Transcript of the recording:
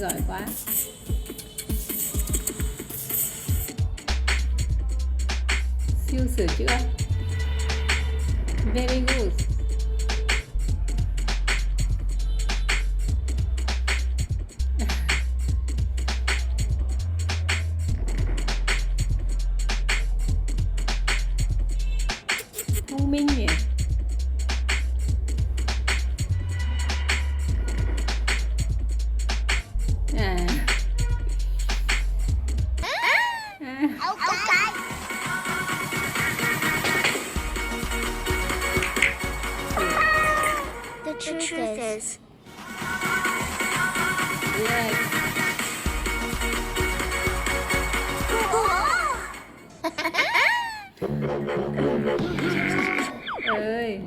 giỏi quá. Siêu sửa chữa. Very good. Thông minh nhỉ. The truth is. Yes. Ơi.